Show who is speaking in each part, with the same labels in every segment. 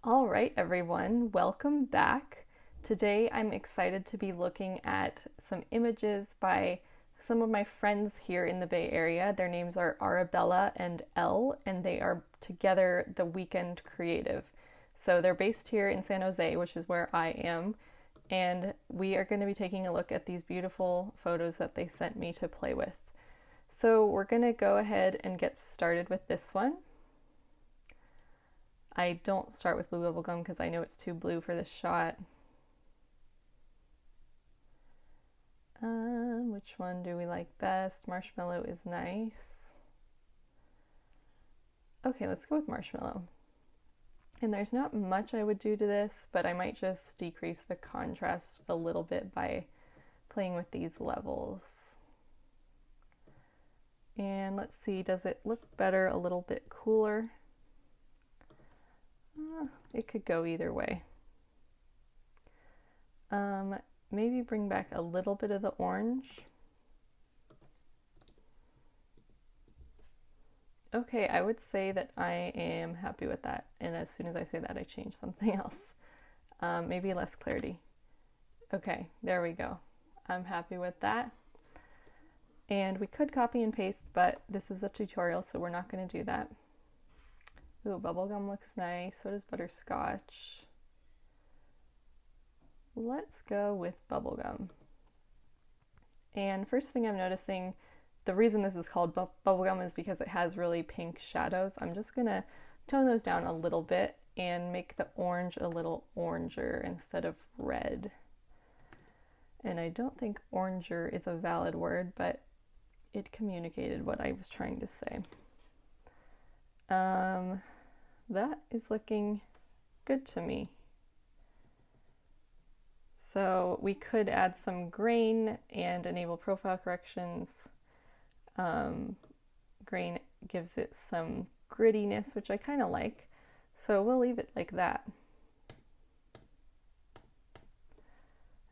Speaker 1: All right, everyone, welcome back. Today I'm excited to be looking at some images by some of my friends here in the Bay Area. Their names are Arabella and Elle, and they are together the Weekend Creative. So they're based here in San Jose, which is where I am, and we are going to be taking a look at these beautiful photos that they sent me to play with. So we're going to go ahead and get started with this one. I don't start with blue bubble gum because I know it's too blue for this shot. Which one do we like best? Marshmallow is nice. Okay, let's go with marshmallow. And there's not much I would do to this, but I might just decrease the contrast a little bit by playing with these levels. And let's see, does it look better a little bit cooler? It could go either way. Maybe bring back a little bit of the orange. Okay, I would say that I am happy with that. And as soon as I say that, I change something else. Maybe less clarity. Okay, there we go. I'm happy with that. And we could copy and paste, but this is a tutorial, so we're not going to do that. Ooh, bubblegum looks nice. So does butterscotch. Let's go with bubblegum. And first thing I'm noticing, the reason this is called bubblegum is because it has really pink shadows. I'm just going to tone those down a little bit and make the orange a little oranger instead of red. And I don't think oranger is a valid word, but it communicated what I was trying to say. That is looking good to me. So we could add some grain and enable profile corrections. Grain gives it some grittiness, which I kind of like. So we'll leave it like that.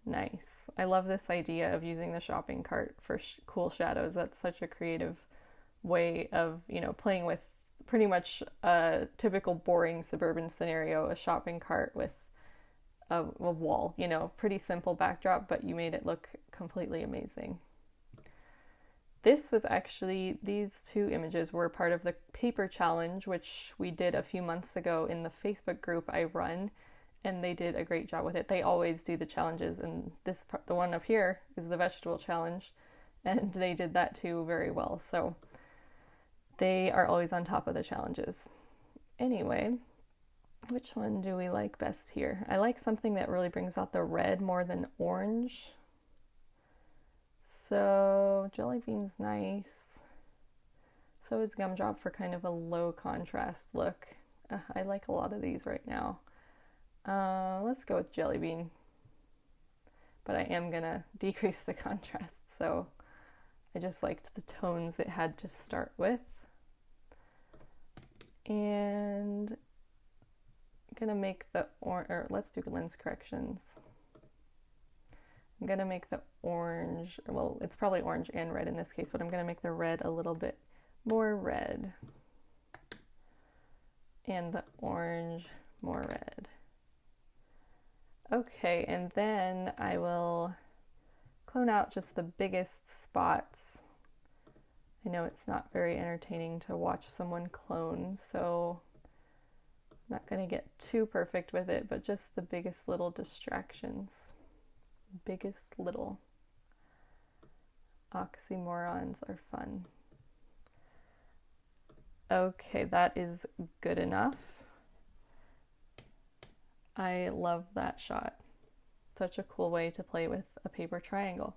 Speaker 1: Nice. I love this idea of using the shopping cart for cool shadows. That's such a creative way of, playing with pretty much a typical boring suburban scenario, a shopping cart with a wall, pretty simple backdrop, but you made it look completely amazing. This was actually, these two images were part of the paper challenge, which we did a few months ago in the Facebook group I run, and they did a great job with it. They always do the challenges, and the one up here is the vegetable challenge, and they did that too very well. So they are always on top of the challenges. Anyway, which one do we like best here? I like something that really brings out the red more than orange. So jelly bean's nice. So is gumdrop for kind of a low contrast look. I like a lot of these right now. Let's go with jelly bean. But I am gonna decrease the contrast, so I just liked the tones it had to start with. And I'm gonna make the let's do lens corrections. I'm gonna make the orange, well, it's probably orange and red in this case, but I'm gonna make the red a little bit more red. And the orange more red. Okay, and then I will clone out just the biggest spots. I know it's not very entertaining to watch someone clone, so I'm not going to get too perfect with it, but just the biggest little distractions. Biggest little oxymorons are fun. Okay, that is good enough. I love that shot. Such a cool way to play with a paper triangle.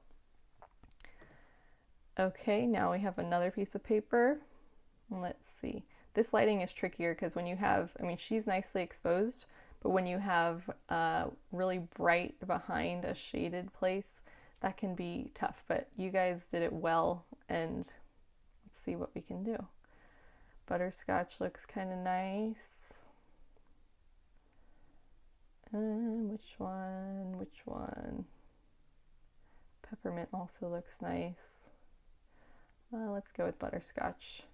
Speaker 1: Okay, now we have another piece of paper. Let's see. This lighting is trickier because when you have, she's nicely exposed, but when you have really bright behind a shaded place, that can be tough. But you guys did it well, and let's see what we can do. Butterscotch looks kind of nice. Which one? Peppermint also looks nice. Let's go with butterscotch.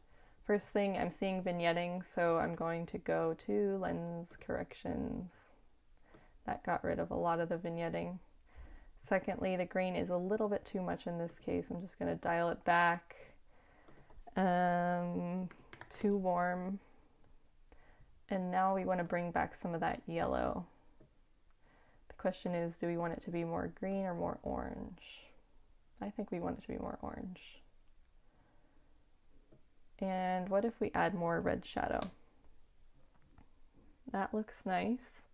Speaker 1: First thing, I'm seeing vignetting, so I'm going to go to lens corrections. That got rid of a lot of the vignetting. Secondly, the green is a little bit too much in this case. I'm just going to dial it back. Too warm. And now we want to bring back some of that yellow. The question is, do we want it to be more green or more orange? I think we want it to be more orange. And what if we add more red shadow? That looks nice.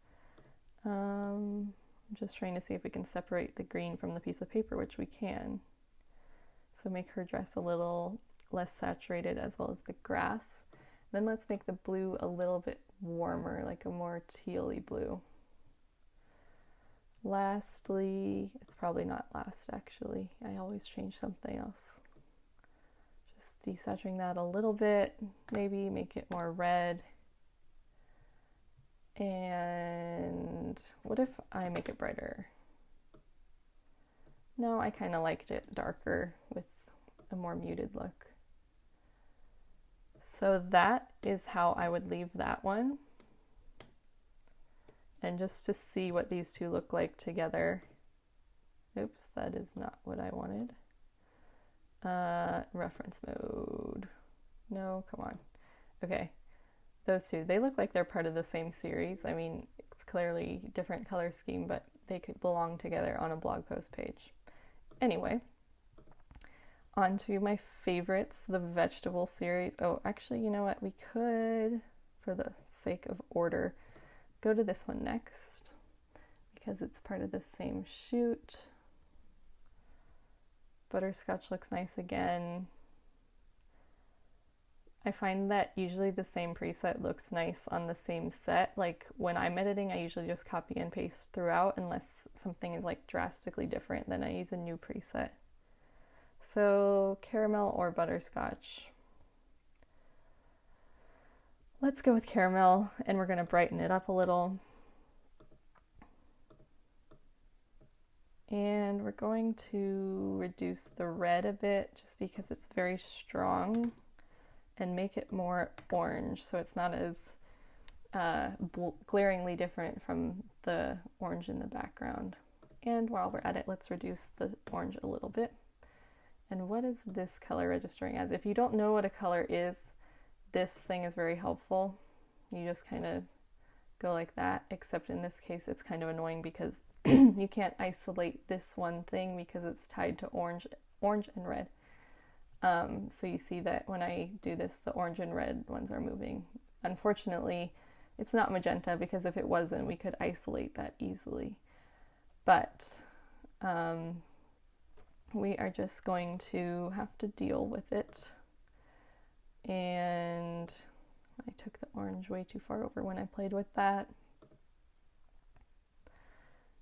Speaker 1: I'm just trying to see if we can separate the green from the piece of paper, which we can. So make her dress a little less saturated as well as the grass. Then let's make the blue a little bit warmer, like a more tealy blue. Lastly, it's probably not last actually. I always change something else. Just desaturating that a little bit, maybe make it more red. And what if I make it brighter? No, I kind of liked it darker with a more muted look. So that is how I would leave that one. And just to see what these two look like together. Oops, that is not what I wanted. Reference mode. No, come on. Okay, those two, they look like they're part of the same series. I mean, it's clearly different color scheme, but they could belong together on a blog post page. Anyway, on to my favorites, the vegetable series. Oh, actually, you know what? We could, for the sake of order, go to this one next because it's part of the same shoot. Butterscotch looks nice again. I find that usually the same preset looks nice on the same set. Like when I'm editing, I usually just copy and paste throughout unless something is like drastically different, then I use a new preset. So caramel or butterscotch? Let's go with caramel, and we're going to brighten it up a little. And we're going to reduce the red a bit just because it's very strong, and make it more orange so it's not as glaringly different from the orange in the background. And while we're at it, let's reduce the orange a little bit. And what is this color registering as? If you don't know what a color is, this thing is very helpful. You just kind of go like that, except in this case it's kind of annoying because you can't isolate this one thing because it's tied to orange and red. So you see that when I do this, the orange and red ones are moving. Unfortunately, it's not magenta because if it wasn't, we could isolate that easily. But we are just going to have to deal with it. And I took the orange way too far over when I played with that.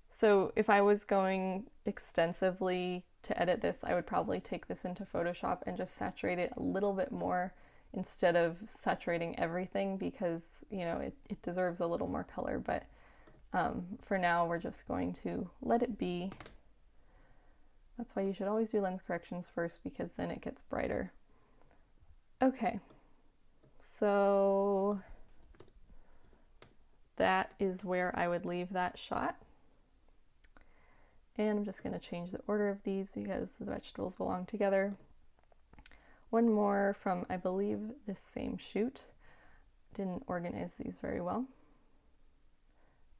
Speaker 1: So if I was going extensively to edit this, I would probably take this into Photoshop and just saturate it a little bit more instead of saturating everything because, you know, it deserves a little more color. But for now, we're just going to let it be. That's why you should always do lens corrections first because then it gets brighter. Okay, so that is where I would leave that shot. And I'm just going to change the order of these because the vegetables belong together. One more from, I believe, this same shoot. Didn't organize these very well.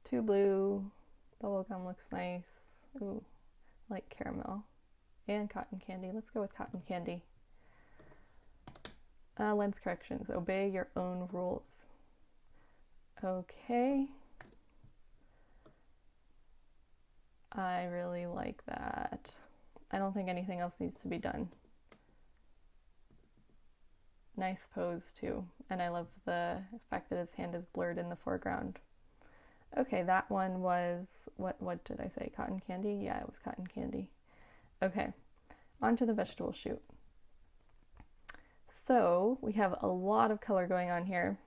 Speaker 1: Two blue, bubblegum looks nice. Ooh, like caramel. And cotton candy. Let's go with cotton candy. Lens corrections. Obey your own rules. Okay. I really like that. I don't think anything else needs to be done. Nice pose too. And I love the fact that his hand is blurred in the foreground. Okay, that one was, what did I say? Cotton candy? Yeah, it was cotton candy. Okay, on to the vegetable shoot. So we have a lot of color going on here.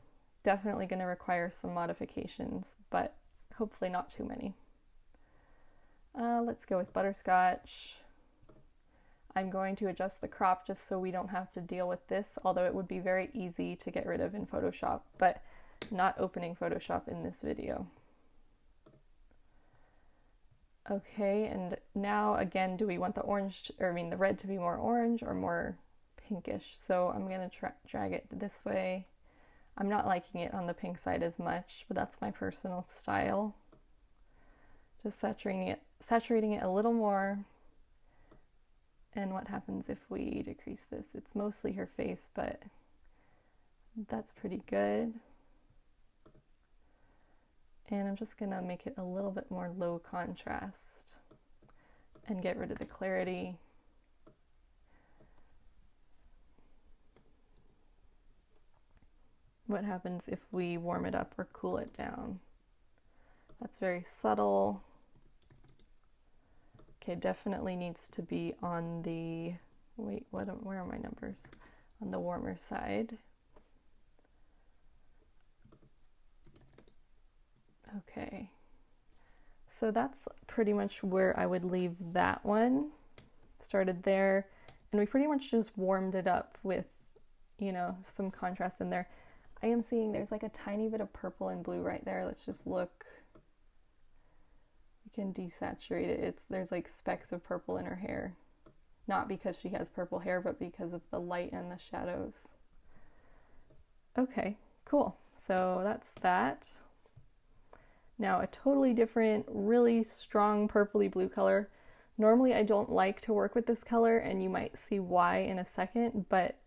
Speaker 1: Definitely going to require some modifications, but hopefully not too many. Let's go with butterscotch. I'm going to adjust the crop just so we don't have to deal with this, although it would be very easy to get rid of in Photoshop, but not opening Photoshop in this video. Okay, and now again, do we want the the red to be more orange or more pinkish? So I'm gonna drag it this way. I'm not liking it on the pink side as much, but that's my personal style. Just saturating it a little more. And what happens if we decrease this? It's mostly her face, but that's pretty good. And I'm just gonna make it a little bit more low contrast and get rid of the clarity. What happens if we warm it up or cool it down? That's very subtle. Okay, definitely needs to be on the, wait, where are my numbers? On the warmer side. Okay, so that's pretty much where I would leave that one. Started there, and we pretty much just warmed it up with, you know, some contrast in there. I am seeing there's like a tiny bit of purple and blue right there. Let's just look. We can desaturate it. There's like specks of purple in her hair. Not because she has purple hair, but because of the light and the shadows. Okay, cool. So that's that. Now a totally different, really strong purpley blue color. Normally I don't like to work with this color, and you might see why in a second, but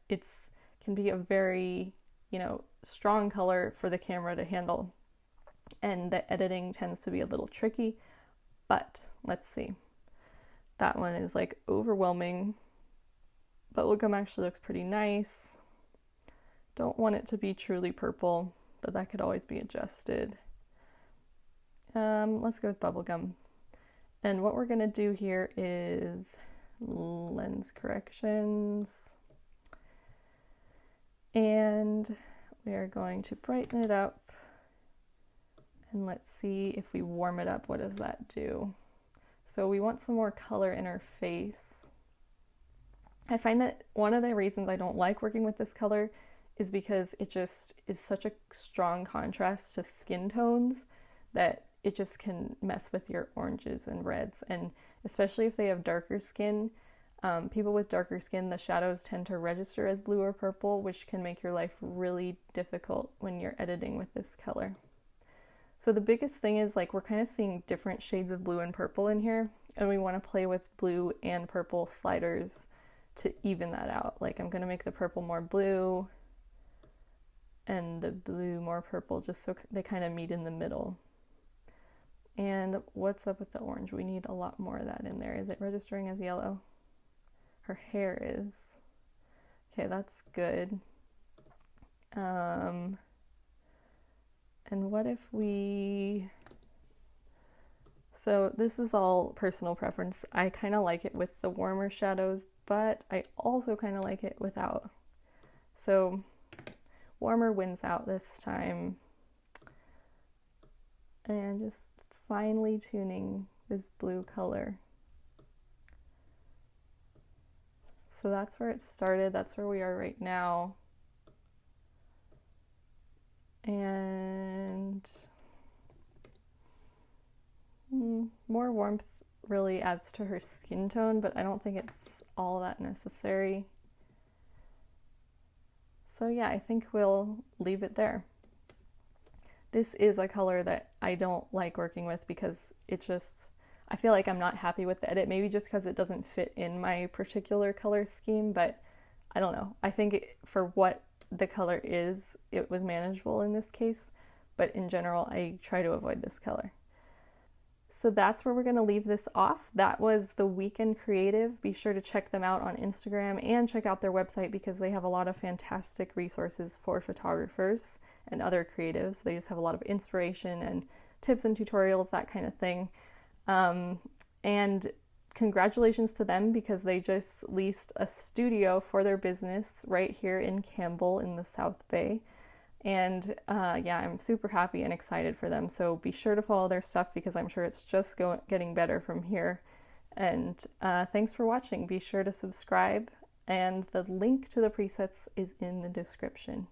Speaker 1: can be a very, you know, strong color for the camera to handle. And the editing tends to be a little tricky, but let's see. That one is like overwhelming, but Wickham actually looks pretty nice. Don't want it to be truly purple, but that could always be adjusted. Let's go with bubblegum. And what we're gonna do here is lens corrections. And we are going to brighten it up. And let's see if we warm it up, what does that do? So we want some more color in her face. I find that one of the reasons I don't like working with this color is because it just is such a strong contrast to skin tones that it just can mess with your oranges and reds. And especially if they have darker skin, people with darker skin, the shadows tend to register as blue or purple, which can make your life really difficult when you're editing with this color. So the biggest thing is, like, we're kind of seeing different shades of blue and purple in here, and we want to play with blue and purple sliders to even that out. Like, I'm going to make the purple more blue and the blue more purple, just so they kind of meet in the middle. And what's up with the orange? We need a lot more of that in there. Is it registering as yellow? Her hair is. Okay, that's good. And what if so this is all personal preference. I kind of like it with the warmer shadows, but I also kind of like it without. So warmer wins out this time. And just finely tuning this blue color. So that's where it started. That's where we are right now. And more warmth really adds to her skin tone, but I don't think it's all that necessary. So yeah, I think we'll leave it there. This is a color that I don't like working with because I feel like I'm not happy with the edit, maybe just because it doesn't fit in my particular color scheme, but I don't know. I think for what the color is, it was manageable in this case, but in general, I try to avoid this color. So that's where we're going to leave this off. That was the Weekend Creative. Be sure to check them out on Instagram and check out their website because they have a lot of fantastic resources for photographers and other creatives. They just have a lot of inspiration and tips and tutorials, that kind of thing. And congratulations to them because they just leased a studio for their business right here in Campbell in the South Bay. And yeah, I'm super happy and excited for them. So be sure to follow their stuff because I'm sure it's just getting better from here. And thanks for watching. Be sure to subscribe, and the link to the presets is in the description.